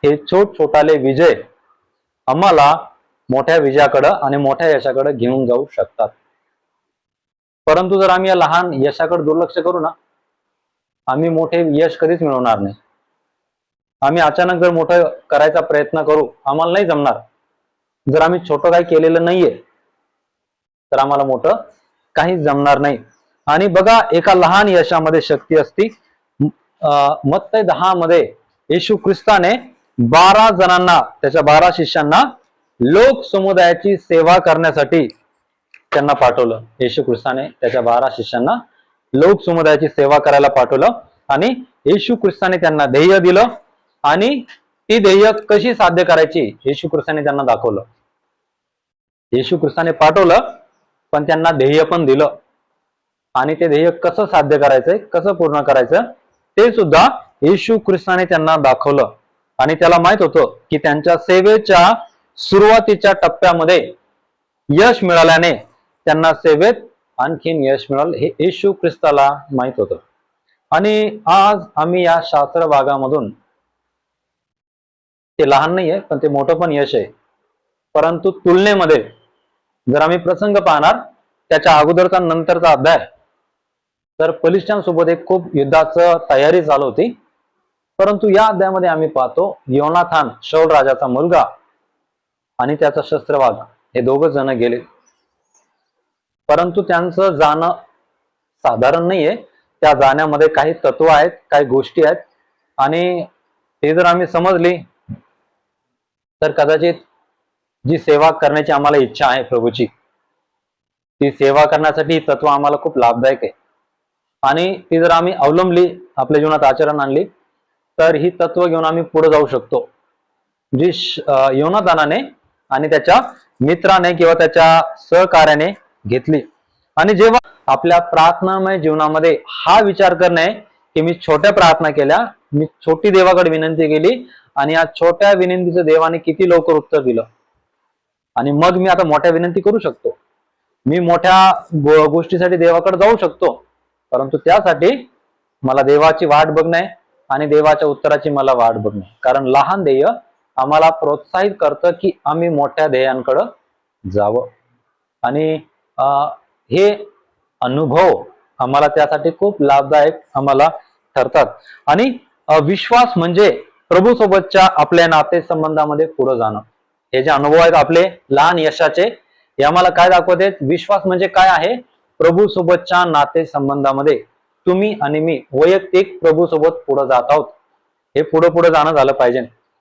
हे छोटाले विजय आम्हाला मोठ्या विजयाकडे आणि मोठ्या यशाकडे घेऊन जाऊ शकतात. परंतु जर आम्ही या लहान यशाकडे दुर्लक्ष करू ना, आम्ही मोठे यश कधीच मिळवणार नाही. आम्ही अचानक जर मोठं करायचा प्रयत्न करू, आम्हाला नाही जमणार. जर आम्ही छोटं काही केलेलं नाहीये तर आम्हाला मोठं काहीच जमणार नाही. आणि बघा, एका लहान यशामध्ये शक्ती असती. मत्तै 10 मध्ये येशू ख्रिस्ताने 12 जणांना, त्याच्या 12 शिष्यांना लोक समुदायाची सेवा करण्यासाठी त्यांना पाठवलं. येशू ख्रिस्ताने त्याच्या 12 शिष्यांना लोक समुदायाची सेवा करायला पाठवलं आणि येशू ख्रिस्ताने त्यांना ध्येय दिलं आणि ती ध्येय कशी साध्य करायची येशू ख्रिस्ताने त्यांना दाखवलं. येशू ख्रिस्ताने पाठवलं पण त्यांना ध्येय पण दिलं आणि ते ध्येय कसं साध्य करायचंय, कसं पूर्ण करायचं ते सुद्धा येशू ख्रिस्ताने त्यांना दाखवलं. आणि त्याला माहित होतं की त्यांच्या सेवेच्या सुरुवातीच्या टप्प्यामध्ये यश मिळाल्याने त्यांना सेवेत आणखीन यश मिळालं हे येशू ख्रिस्ताला माहित होतं. आणि आज आम्ही या शास्त्र भागामधून, ते लहान नाहीये पण ते मोठं पण यश आहे, परंतु तुलनेमध्ये जर आम्ही प्रसंग पाहणार त्याच्या अगोदरचा नंतरचा अध्याय, तर पलिष्ठांसोबत एक खूप युद्धाचं तयारी चालू होती. परंतु या अध्यायामध्ये आम्ही पाहतो योनाथान, शाऊल राजाचा मुलगा, आणि त्याचा शस्त्रवाद हे दोघ जण गेले. परंतु त्यांचं जाणं साधारण नाहीये. त्या जाण्यामध्ये काही तत्व आहेत, काही गोष्टी आहेत, आणि ते जर आम्ही समजली तर कदाचित जी सेवा करण्याची आम्हाला इच्छा आहे प्रभूची, ती सेवा करण्यासाठी ही तत्व आम्हाला खूप लाभदायक आहे. आणि ती जर आम्ही अवलंबली, आपल्या जीवनात आचरण आणली, तर ही तत्व घेऊन आम्ही पुढे जाऊ शकतो, जी योनाथानाने आणि त्याच्या मित्राने किंवा त्याच्या सहकार्याने घेतली. आणि जेव्हा आपल्या प्रार्थनामय जीवनामध्ये हा विचार करणे की मी छोट्या प्रार्थना केल्या, मी छोटी देवाकडे विनंती केली आणि या छोट्या विनंतीचं देवाने किती लवकर उत्तर दिलं, आणि मग मी आता मोठ्या विनंती करू शकतो, मी मोठ्या गोष्टीसाठी देवाकडे जाऊ शकतो. परंतु त्यासाठी मला देवाची वाट बघणे आणि देवाच्या उत्तराची मला वाट बघणे, कारण लहान ध्येय आम्हाला प्रोत्साहित करतं की आम्ही मोठ्या ध्येयांकडे जावं. आणि हे अनुभव आम्हाला त्यासाठी खूप लाभदायक आम्हाला ठरतात. आणि विश्वास म्हणजे प्रभू सोबतच्या आपल्या नातेसंबंधामध्ये पुढे जाणं. हे जे अनुभव आहेत आपले लहान यशाचे, हे आम्हाला काय दाखवते, विश्वास म्हणजे काय आहे, प्रभू सोबतच्या नातेसंबंधामध्ये तुम्ही आणि मी वैयक्तिक प्रभू सोबत पुढे जात आहोत. हे पुढे जाणं झालं पाहिजे.